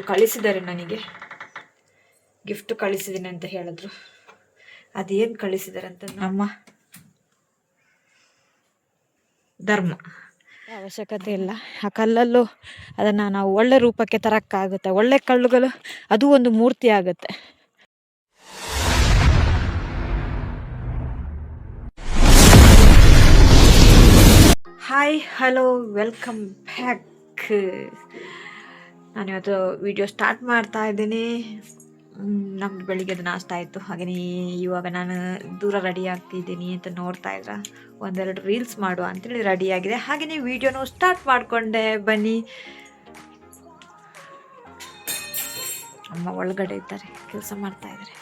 ಕಳಿಸಿದ್ದಾರೆ, ನನಗೆ ಗಿಫ್ಟ್ ಕಳಿಸಿದ್ದೀನಿ ಅಂತ ಹೇಳಿದ್ರು. ಅದೇನು ಕಳಿಸಿದ್ದಾರೆ ಅಂತ ನಮ್ಮ ಧರ್ಮ. ಅವಶ್ಯಕತೆ ಇಲ್ಲ. ಆ ಕಲ್ಲಲ್ಲೂ ಅದನ್ನು ನಾವು ಒಳ್ಳೆ ರೂಪಕ್ಕೆ ತರೋಕ್ಕಾಗುತ್ತೆ. ಒಳ್ಳೆ ಕಲ್ಲುಗಳು ಅದು ಒಂದು ಮೂರ್ತಿ ಆಗುತ್ತೆ. Hi, hello, welcome back. ನಾನಿವತ್ತು ವಿಡಿಯೋ ಸ್ಟಾರ್ಟ್ ಮಾಡ್ತಾ ಇದ್ದೀನಿ. ನಮ್ದು ಬೆಳಿಗ್ಗೆದು ನಾಷ್ಟ ಆಯಿತು. ಹಾಗೆಯೇ ಇವಾಗ ನಾನು ದೂರ ರೆಡಿ ಆಗ್ತಿದ್ದೀನಿ ಅಂತ ನೋಡ್ತಾ ಇದ್ರೆ ಒಂದೆರಡು ರೀಲ್ಸ್ ಮಾಡುವ ಅಂತೇಳಿ ರೆಡಿಯಾಗಿದೆ. ಹಾಗೆಯೇ ವಿಡಿಯೋನು ಸ್ಟಾರ್ಟ್ ಮಾಡಿಕೊಂಡೆ. ಬನ್ನಿ. ಅಮ್ಮ ಒಳಗಡೆ ಇದ್ದಾರೆ, ಕೆಲಸ ಮಾಡ್ತಾ ಇದ್ದಾರೆ.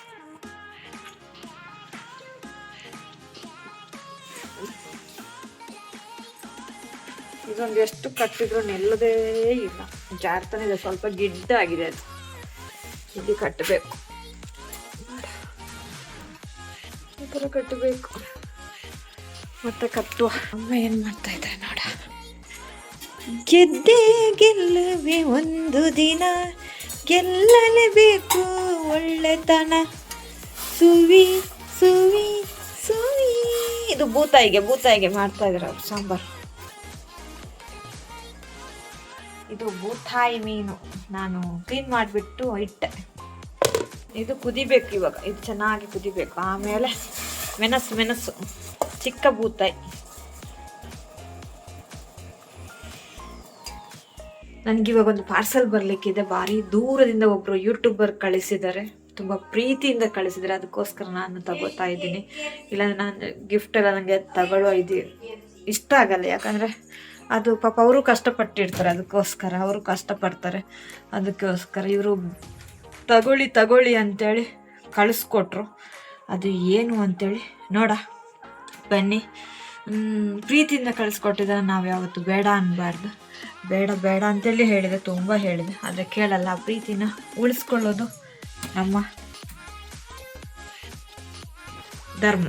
ಇದೊಂದು ಎಷ್ಟು ಕಟ್ಟಿದ್ರು ನಿಲ್ಲದೇ ಇಲ್ಲ, ಜಾರ್ತಾನೆ ಇದೆ. ಸ್ವಲ್ಪ ಗಿಡ್ಡ ಆಗಿದೆ, ಅದು ಇಲ್ಲಿ ಕಟ್ಟಬೇಕು. ಈ ಥರ ಕಟ್ಟಬೇಕು, ಮತ್ತೆ ಕಟ್ಟುವ. ಅಮ್ಮ ಏನು ಮಾಡ್ತಾ ಇದ್ದಾರೆ ನೋಡ. ಗೆದ್ದೆ ಗೆಲ್ಲುವೆ ಒಂದು ದಿನ, ಗೆಲ್ಲಲೇಬೇಕು ಒಳ್ಳೆತನ, ಸುವಿ ಸುವಿ ಸುವಿ. ಇದು ಭೂತಾಯಿಗೆ ಮಾಡ್ತಾ ಇದ್ದಾರೆ ಅವ್ರು ಸಾಂಬಾರು. ಇದು ಬೂತಾಯಿ ಮೀನು ನಾನು ಕ್ಲೀನ್ ಮಾಡಿಬಿಟ್ಟು ಇಟ್ಟೆ. ಇದು ಕುದಿಬೇಕು ಇವಾಗ, ಇದು ಚೆನ್ನಾಗಿ ಕುದಿಬೇಕು. ಆಮೇಲೆ ಮೆಣಸು ಚಿಕ್ಕ ಬೂತಾಯಿ. ನನಗಿವಾಗ ಒಂದು ಪಾರ್ಸಲ್ ಬರಲಿಕ್ಕಿದೆ. ಭಾರಿ ದೂರದಿಂದ ಒಬ್ಬರು ಯೂಟ್ಯೂಬರ್ ಕಳಿಸಿದ್ದಾರೆ, ತುಂಬ ಪ್ರೀತಿಯಿಂದ ಕಳಿಸಿದ್ದಾರೆ. ಅದಕ್ಕೋಸ್ಕರ ನಾನು ತಗೋತಾ ಇದ್ದೀನಿ. ಇಲ್ಲಾಂದರೆ ನಾನು ಗಿಫ್ಟ್ ಎಲ್ಲ ನನಗೆ ತಗೊಳ್ಳೋ ಇದು ಇಷ್ಟ ಆಗಲ್ಲ. ಯಾಕಂದರೆ ಅದು ಪಾಪ ಅವರು ಕಷ್ಟಪಟ್ಟಿರ್ತಾರೆ, ಅದಕ್ಕೋಸ್ಕರ ಅವರು ಕಷ್ಟಪಡ್ತಾರೆ. ಅದಕ್ಕೋಸ್ಕರ ಇವರು ತಗೊಳ್ಳಿ ಅಂತೇಳಿ ಕಳಿಸ್ಕೊಟ್ರು. ಅದು ಏನು ಅಂತೇಳಿ ನೋಡ ಬನ್ನಿ. ಪ್ರೀತಿಯಿಂದ ಕಳಿಸ್ಕೊಟ್ಟಿದ್ದಾರೆ. ನಾವು ಯಾವತ್ತು ಬೇಡ ಅನ್ನಬಾರ್ದು. ಬೇಡ ಅಂತೇಳಿ ಹೇಳಿದೆ, ತುಂಬ ಹೇಳಿದೆ, ಆದರೆ ಕೇಳಲ್ಲ. ಆ ಪ್ರೀತಿನ ಉಳಿಸ್ಕೊಳ್ಳೋದು ನಮ್ಮ ಧರ್ಮ.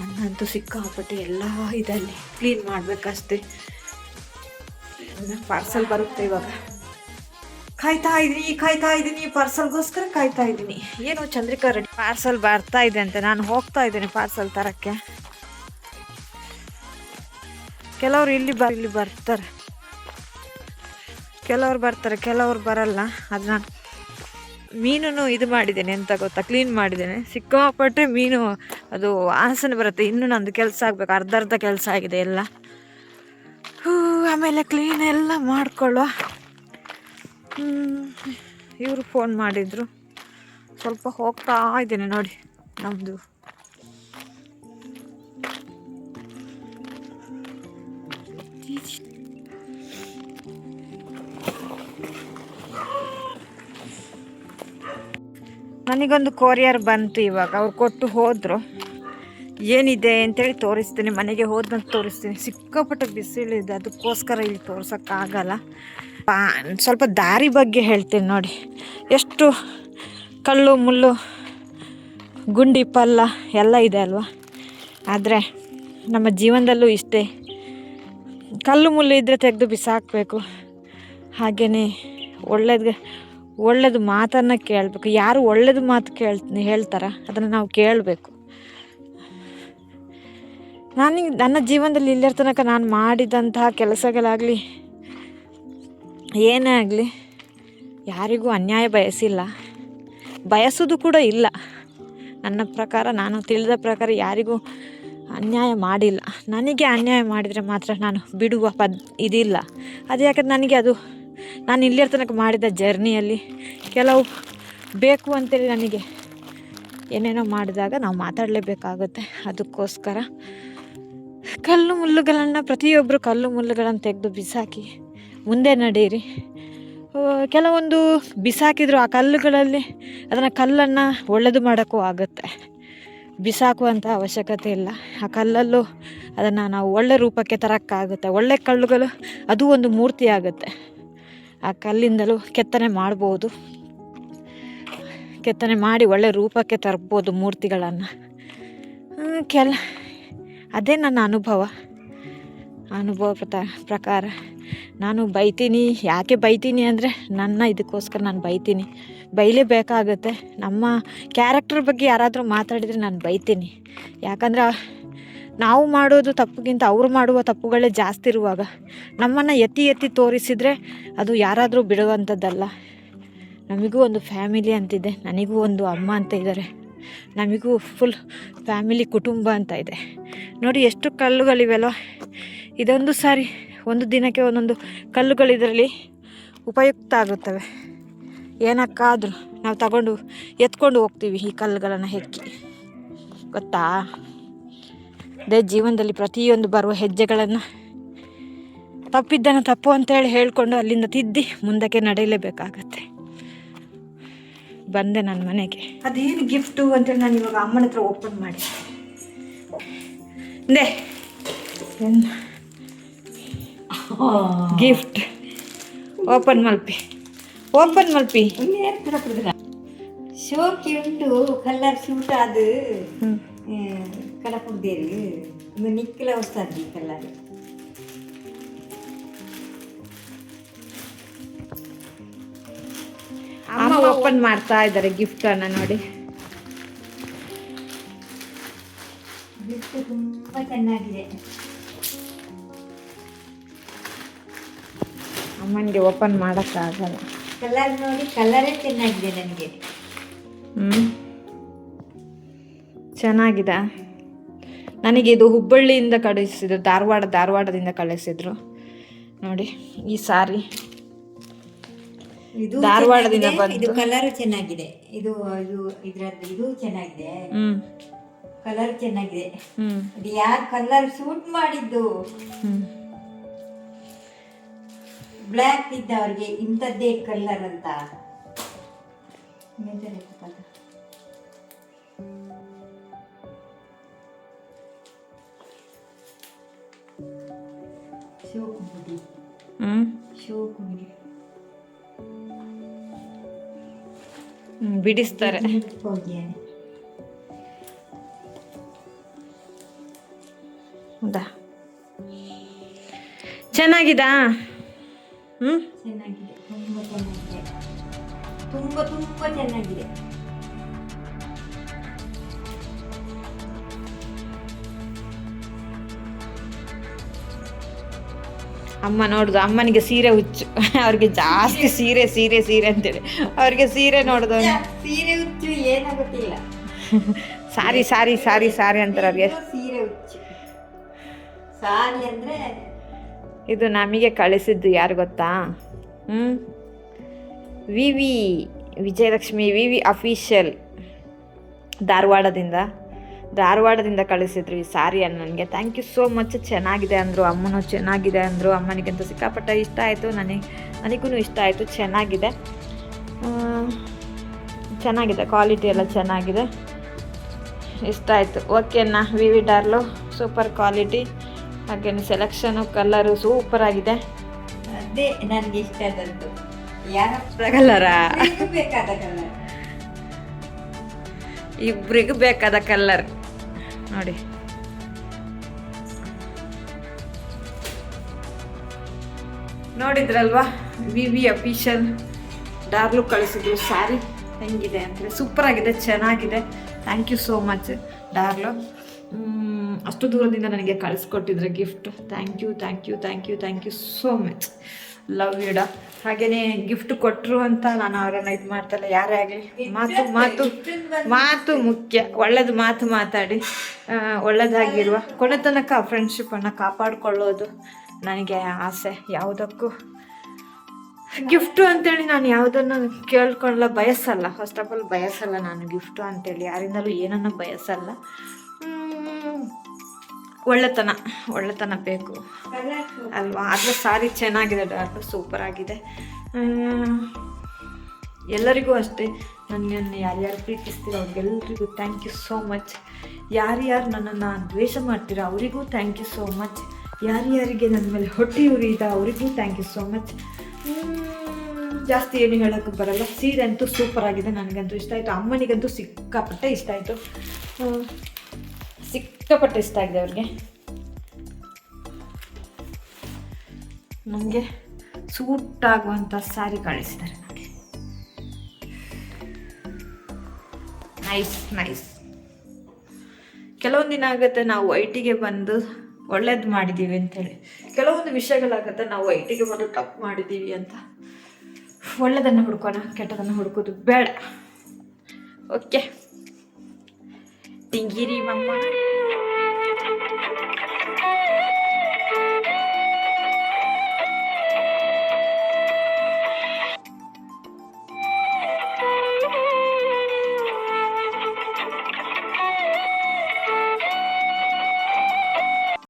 ನನ್ನಂತೂ ಸಿಕ್ಕಾಪಟ್ಟೆ ಎಲ್ಲ ಇದಲ್ಲಿ ಕ್ಲೀನ್ ಮಾಡಬೇಕಷ್ಟೇ. ಪಾರ್ಸಲ್ ಬರುತ್ತೆ ಇವಾಗ. ಕಾಯ್ತಾ ಇದ್ದೀನಿ ಪಾರ್ಸಲ್ಗೋಸ್ಕರ ಕಾಯ್ತಾ ಇದ್ದೀನಿ. ಏನು ಚಂದ್ರಿಕಾ ರೆಡಿ ಪಾರ್ಸಲ್ ಬರ್ತಾ ಇದೆ ಅಂತ ನಾನು ಹೋಗ್ತಾ ಇದ್ದೀನಿ ಪಾರ್ಸಲ್ ತರಕ್ಕೆ. ಕೆಲವರು ಇಲ್ಲಿ ಬರ್ತಾರೆ, ಕೆಲವರು ಬರಲ್ಲ. ಅದು ನಾನು ಮೀನು ಇದು ಮಾಡಿದ್ದೇನೆ ಅಂತ ಗೊತ್ತಾ, ಕ್ಲೀನ್ ಮಾಡಿದ್ದೇನೆ. ಸಿಕ್ಕಾಪಟ್ಟೆ ಮೀನು ಅದು ವಾಸನೆ ಬರುತ್ತೆ. ಇನ್ನೂ ನಂದು ಕೆಲಸ ಆಗಬೇಕು, ಅರ್ಧ ಕೆಲಸ ಆಗಿದೆ ಎಲ್ಲ. ಆಮೇಲೆ ಕ್ಲೀನ್ ಎಲ್ಲ ಮಾಡ್ಕೊಳ್ಳುವ. ಇವರು ಫೋನ್ ಮಾಡಿದರು, ಸ್ವಲ್ಪ ಹೋಗ್ತಾ ಇದ್ದೇನೆ ನೋಡಿ. ನಮ್ಮದು ನನಗೊಂದು ಕೊರಿಯರ್ ಬಂತು ಇವಾಗ. ಅವ್ರು ಕೊಟ್ಟು ಹೋದರು. ಏನಿದೆ ಅಂತೇಳಿ ತೋರಿಸ್ತೀನಿ, ಮನೆಗೆ ಹೋದ್ಮೇಲೆ ತೋರಿಸ್ತೀನಿ. ಸಿಕ್ಕಾಪಟ್ಟೆ ಬಿಸಿಲಿದೆ, ಅದಕ್ಕೋಸ್ಕರ ಇಲ್ಲಿ ತೋರ್ಸೋಕ್ಕಾಗಲ್ಲ. ಸ್ವಲ್ಪ ದಾರಿ ಬಗ್ಗೆ ಹೇಳ್ತೀನಿ ನೋಡಿ. ಎಷ್ಟು ಕಲ್ಲು ಮುಳ್ಳು ಗುಂಡಿ ಪಲ್ಲ ಎಲ್ಲ ಇದೆ ಅಲ್ವಾ. ಆದರೆ ನಮ್ಮ ಜೀವನದಲ್ಲೂ ಇಷ್ಟೇ, ಕಲ್ಲು ಮುಳ್ಳು ಇದ್ದರೆ ತೆಗೆದು ಬಿಸಾಕಬೇಕು. ಹಾಗೆಯೇ ಒಳ್ಳೆಯದು ಮಾತನ್ನು ಕೇಳಬೇಕು. ಯಾರು ಒಳ್ಳೇದು ಮಾತು ಹೇಳ್ತಾರ ಅದನ್ನು ನಾವು ಕೇಳಬೇಕು. ನನ್ನ ಜೀವನದಲ್ಲಿ ಇಲ್ಲಿರ ತನಕ ನಾನು ಮಾಡಿದಂತಹ ಕೆಲಸಗಳಾಗಲಿ ಏನೇ ಆಗಲಿ ಯಾರಿಗೂ ಅನ್ಯಾಯ ಬಯಸೋದು ಕೂಡ ಇಲ್ಲ. ನನ್ನ ಪ್ರಕಾರ, ನಾನು ತಿಳಿದ ಪ್ರಕಾರ ಯಾರಿಗೂ ಅನ್ಯಾಯ ಮಾಡಿಲ್ಲ. ನನಗೆ ಅನ್ಯಾಯ ಮಾಡಿದರೆ ಮಾತ್ರ ನಾನು ಬಿಡುವ ಇದಿಲ್ಲ. ಅದು ಯಾಕಂದ್ರೆ ನನಗೆ ಅದು ನಾನು ಇಲ್ಲಿರ ತನಕ ಮಾಡಿದ ಜರ್ನಿಯಲ್ಲಿ ಕೆಲವು ಬೇಕು ಅಂತೇಳಿ ನನಗೆ ಏನೇನೋ ಮಾಡಿದಾಗ ನಾವು ಮಾತಾಡಲೇಬೇಕಾಗುತ್ತೆ. ಅದಕ್ಕೋಸ್ಕರ ಪ್ರತಿಯೊಬ್ಬರು ಕಲ್ಲು ಮುಳ್ಳುಗಳನ್ನು ತೆಗೆದು ಬಿಸಾಕಿ ಮುಂದೆ ನಡೀರಿ. ಕೆಲವೊಂದು ಬಿಸಾಕಿದ್ರು ಆ ಕಲ್ಲುಗಳಲ್ಲಿ ಕಲ್ಲನ್ನು ಒಳ್ಳೆಯದು ಮಾಡೋಕ್ಕೂ ಆಗುತ್ತೆ. ಬಿಸಾಕುವಂಥ ಅವಶ್ಯಕತೆ ಇಲ್ಲ. ಆ ಕಲ್ಲಲ್ಲೂ ಅದನ್ನು ನಾವು ಒಳ್ಳೆ ರೂಪಕ್ಕೆ ತರೋಕ್ಕಾಗುತ್ತೆ. ಒಳ್ಳೆ ಕಲ್ಲುಗಳು ಅದು ಒಂದು ಮೂರ್ತಿ ಆಗುತ್ತೆ. ಆ ಕಲ್ಲಿಂದಲೂ ಕೆತ್ತನೆ ಮಾಡ್ಬೋದು, ಕೆತ್ತನೆ ಮಾಡಿ ಒಳ್ಳೆ ರೂಪಕ್ಕೆ ತರ್ಬೋದು ಮೂರ್ತಿಗಳನ್ನು. ಅದೇ ನನ್ನ ಅನುಭವ. ಅನುಭವ ಪ್ರಕಾರ ನಾನು ಬೈತೀನಿ. ಯಾಕೆ ಬೈತೀನಿ ಅಂದರೆ ಇದಕ್ಕೋಸ್ಕರ ನಾನು ಬೈತೀನಿ, ಬೈಲೇಬೇಕಾಗುತ್ತೆ. ನಮ್ಮ ಕ್ಯಾರೆಕ್ಟರ್ ಬಗ್ಗೆ ಯಾರಾದರೂ ಮಾತಾಡಿದರೆ ನಾನು ಬೈತೀನಿ. ಯಾಕಂದ್ರೆ ನಾವು ಮಾಡೋದು ತಪ್ಪಿಗಿಂತ ಅವರು ಮಾಡುವ ತಪ್ಪುಗಳೇ ಜಾಸ್ತಿ ಇರುವಾಗ ನಮ್ಮನ್ನು ಎತ್ತಿ ತೋರಿಸಿದರೆ ಅದು ಯಾರಾದರೂ ಬಿಡುವಂಥದ್ದಲ್ಲ. ನಮಗೂ ಒಂದು ಫ್ಯಾಮಿಲಿ ಅಂತಿದೆ, ನನಗೂ ಒಂದು ಅಮ್ಮ ಅಂತ ಇದ್ದಾರೆ, ನಮಗೂ ಫುಲ್ ಫ್ಯಾಮಿಲಿ ಕುಟುಂಬ ಅಂತ ಇದೆ. ನೋಡಿ ಎಷ್ಟು ಕಲ್ಲುಗಳಿವೆಲ್ಲ. ಇದೊಂದು ಸಾರಿ ಒಂದು ದಿನಕ್ಕೆ ಒಂದೊಂದು ಕಲ್ಲುಗಳು ಇದರಲ್ಲಿ ಉಪಯುಕ್ತ ಆಗುತ್ತವೆ. ಏನಕ್ಕಾದರೂ ನಾವು ಎತ್ಕೊಂಡು ಹೋಗ್ತೀವಿ ಈ ಕಲ್ಲುಗಳನ್ನು ಹೆಕ್ಕಿ, ಗೊತ್ತಾ? ಅದೇ ಜೀವನದಲ್ಲಿ ಪ್ರತಿಯೊಂದು ಬರುವ ಹೆಜ್ಜೆಗಳನ್ನು ತಪ್ಪಿದ್ದನ್ನು ತಪ್ಪು ಅಂತೇಳಿ ಹೇಳ್ಕೊಂಡು ಅಲ್ಲಿಂದ ತಿದ್ದಿ ಮುಂದಕ್ಕೆ ನಡೆಯಲೇಬೇಕಾಗತ್ತೆ. ಬಂದೆ ನನ್ನ ಮನೆಗೆ. ಅದೇನು ಗಿಫ್ಟು ಅಂತೇಳಿ ನಾನು ಇವಾಗ ಅಮ್ಮನ ಹತ್ರ ಓಪನ್ ಮಾಡಿ ಗಿಫ್ಟ್ ಓಪನ್ ಮಲ್ಪಿ ಶೋಕಿ ಉಂಟು ಕಲರ್ ಸೂಟ್ ಅದು ಕಡಪುದ್ದೇರು ನಿಕ್ಕಲ ವಸ್ತಂದಿ ಕಲರ್ ಅಮ್ಮ ಓಪನ್ ಮಾಡ್ತಾ ಇದ್ದಾರೆ ಗಿಫ್ಟ್ ಅನ್ನ. ನೋಡಿ ಗಿಫ್ಟ್ ತುಂಬಾ ಚೆನ್ನಾಗಿದೆ. ಅಮ್ಮನಿಗೆ ಓಪನ್ ಮಾಡೋಕ್ಕಾಗಲ್ಲ. ಕಲರ್ ನೋಡಿ, ಕಲರೇ ಚೆನ್ನಾಗಿದೆ ನನಗೆ. ಚೆನ್ನಾಗಿದೆ. ನನಗೆ ಇದು ಹುಬ್ಬಳ್ಳಿಯಿಂದ ಕಳಿಸಿದ್ರು, ಧಾರವಾಡದಿಂದ ಕಳಿಸಿದ್ರು. ನೋಡಿ ಈ ಸಾರಿ ಇದು ಧಾರವಾಡದಿಂದ ಇದು ಬಂತು. ಕಲರ್ ಚೆನ್ನಾಗಿದೆ. ಇದು ಇದ್ರದ್ದು ಇದು ಚೆನ್ನಾಗಿದೆ. ಕಲರ್ ಚೆನ್ನಾಗಿದೆ. ಇದು ಯಾರು ಕಲರ್ ಸೂಟ್ ಮಾಡಿದ್ದು? ಬ್ಲ್ಯಾಕ್ ಇದ್ದವ್ರಿಗೆ ಇಂಥದ್ದೇ ಕಲರ್ ಅಂತ. ಬಿಡಿಸ್ತಾರೆ. ಹೌದಾ? ಚೆನ್ನಾಗಿದಾ? ಚೆನ್ನಾಗಿದೆ, ತುಂಬಾ ಚೆನ್ನಾಗಿದೆ, ತುಂಬಾ ಚೆನ್ನಾಗಿದೆ. ಅಮ್ಮ ನೋಡುದು, ಅಮ್ಮನಿಗೆ ಸೀರೆ ಹುಚ್ಚು. ಅವ್ರಿಗೆ ಜಾಸ್ತಿ ಸೀರೆ ಅಂತೇಳಿ ಅವ್ರಿಗೆ ಸೀರೆ ನೋಡುದು. ಸೀರೆ ಹುಚ್ಚು ಏನೋ ಗೊತ್ತಿಲ್ಲ. ಸಾರಿ ಅಂತಾರೆ ಅವ್ರಿಗೆ. ಸೀರೆ ಹುಚ್ಚು. ಸಾರಿ ಅಂದ್ರೆ ಇದು ನಮಗೆ ಕಳಿಸಿದ್ದು ಯಾರು ಗೊತ್ತಾ? ವಿಜಯಲಕ್ಷ್ಮಿ ಅಫಿಷಿಯಲ್ ಧಾರವಾಡದಿಂದ ಕಳಿಸಿದ್ರು ಈ ಸಾರಿಯನ್ನು ನನಗೆ. Thank you so much. ಚೆನ್ನಾಗಿದೆ ಅಂದರು, ಅಮ್ಮನೂ ಚೆನ್ನಾಗಿದೆ ಅಂದರು. ಅಮ್ಮನಿಗಂತೂ ಸಿಕ್ಕಾಪಟ್ಟ ಇಷ್ಟ ಆಯಿತು, ನನಗೂ ಇಷ್ಟ ಆಯಿತು. ಚೆನ್ನಾಗಿದೆ, ಕ್ವಾಲಿಟಿ ಎಲ್ಲ ಚೆನ್ನಾಗಿದೆ, ಇಷ್ಟ ಆಯಿತು. ಓಕೆನಾ ಡಾರ್ಲು? ಸೂಪರ್ ಕ್ವಾಲಿಟಿ, ಹಾಗೇನು ಸೆಲೆಕ್ಷನು, ಕಲರು ಸೂಪರ್ ಆಗಿದೆ. ಅದೇ ನನಗೆ ಇಷ್ಟ ಆದದ್ದು. ಯಾರ ಕಲರಾ? ಬೇಕಾದ ಕಲರ್, ಇಬ್ಬರಿಗೂ ಬೇಕಾದ ಕಲರ್ ನೋಡಿ. ನೋಡಿದ್ರಲ್ವಾ, ಅಫಿಷಿಯಲ್ ಡಾರ್ಲು ಕಳಿಸಿದ್ರು ಸ್ಯಾರಿ. ಹೆಂಗಿದೆ ಅಂದರೆ ಸೂಪರ್ ಆಗಿದೆ, ಚೆನ್ನಾಗಿದೆ. ಥ್ಯಾಂಕ್ ಯು ಸೋ ಮಚ್ ಡಾರ್ಲು. ಅಷ್ಟು ದೂರದಿಂದ ನನಗೆ ಕಳಿಸ್ಕೊಟ್ಟಿದ್ರೆ gift. Thank you so much. Love you ಡಾ. ಹಾಗೆಯೇ ಗಿಫ್ಟ್ ಕೊಟ್ಟರು ಅಂತ ನಾನು ಅವರನ್ನು ಇದು ಮಾಡ್ತಲ್ಲ, ಯಾರೇ ಆಗಲಿ ಮಾತು ಮುಖ್ಯ. ಒಳ್ಳೇದು ಮಾತಾಡಿ ಒಳ್ಳೆದಾಗಿರುವ ಕೊನೆ ತನಕ ಫ್ರೆಂಡ್ಶಿಪ್ಪನ್ನು ಕಾಪಾಡಿಕೊಳ್ಳೋದು ನನಗೆ ಆಸೆ. ಯಾವುದಕ್ಕೂ ಗಿಫ್ಟು ಅಂತೇಳಿ ನಾನು ಯಾವುದನ್ನು ಕೇಳ್ಕೊಳ್ಳ ಬಯಸಲ್ಲ. ಫಸ್ಟ್ ಆಫ್ ಆಲ್ ಬಯಸಲ್ಲ ನಾನು ಗಿಫ್ಟು ಅಂತೇಳಿ, ಯಾರಿಂದಲೂ ಏನನ್ನು ಬಯಸಲ್ಲ. ಒಳ್ಳೆತನ ಬೇಕು ಅಲ್ವಾ? ಆದರೆ ಸಾರಿ ಚೆನ್ನಾಗಿದೆ ಡಾರ್ಲು, ಸೂಪರ್ ಆಗಿದೆ. ಎಲ್ಲರಿಗೂ ಅಷ್ಟೇ, ನನ್ನನ್ನು ಯಾರ್ಯಾರು ಪ್ರೀತಿಸ್ತೀರೋ ಅವ್ರಿಗೆಲ್ಲರಿಗೂ ಥ್ಯಾಂಕ್ ಯು ಸೋ ಮಚ್. ಯಾರ್ಯಾರು ನನ್ನನ್ನು ದ್ವೇಷ ಮಾಡ್ತೀರೋ ಅವರಿಗೂ ಥ್ಯಾಂಕ್ ಯು ಸೋ ಮಚ್. ಯಾರ್ಯಾರಿಗೆ ನನ್ನ ಮೇಲೆ ಹೊಟ್ಟೆ ಉರಿದ ಅವರಿಗೂ ಥ್ಯಾಂಕ್ ಯು ಸೋ ಮಚ್. ಜಾಸ್ತಿ ಏನು ಹೇಳೋಕ್ಕೆ ಬರಲ್ಲ. ಸೀರೆ ಅಂತೂ ಸೂಪರ್ ಆಗಿದೆ, ನನಗಂತೂ ಇಷ್ಟ ಆಯಿತು. ಅಮ್ಮನಿಗಂತೂ ಸಿಕ್ಕಾಪಟ್ಟೆ ಇಷ್ಟ ಆಯಿತು, ಸಿಕ್ಕಾಪಟ್ಟೆ ಇಷ್ಟ ಆಗಿದೆ ಅವ್ರಿಗೆ. ನಮಗೆ ಸೂಟ್ ಆಗುವಂಥ ಸ್ಯಾರಿ ಕಳಿಸಿದ್ದಾರೆ ನೋಡಿ. Nice nice. ಕೆಲವೊಂದು ದಿನ ಆಗುತ್ತೆ ನಾವು ಐಟಿಗೆ ಬಂದು ಒಳ್ಳೇದು ಮಾಡಿದ್ದೀವಿ ಅಂತೇಳಿ, ಕೆಲವೊಂದು ವಿಷಯಗಳಾಗುತ್ತೆ ನಾವು ಐಟಿಗೆ ಬಂದು ತಪ್ಪು ಮಾಡಿದ್ದೀವಿ ಅಂತ. ಒಳ್ಳೆಯದನ್ನು ಹುಡ್ಕೋಣ, ಕೆಟ್ಟದನ್ನು ಹುಡ್ಕೋದು ಬೇಡ. ಓಕೆ, ತಿಂಗಿರಿ ಮಮ್ಮ.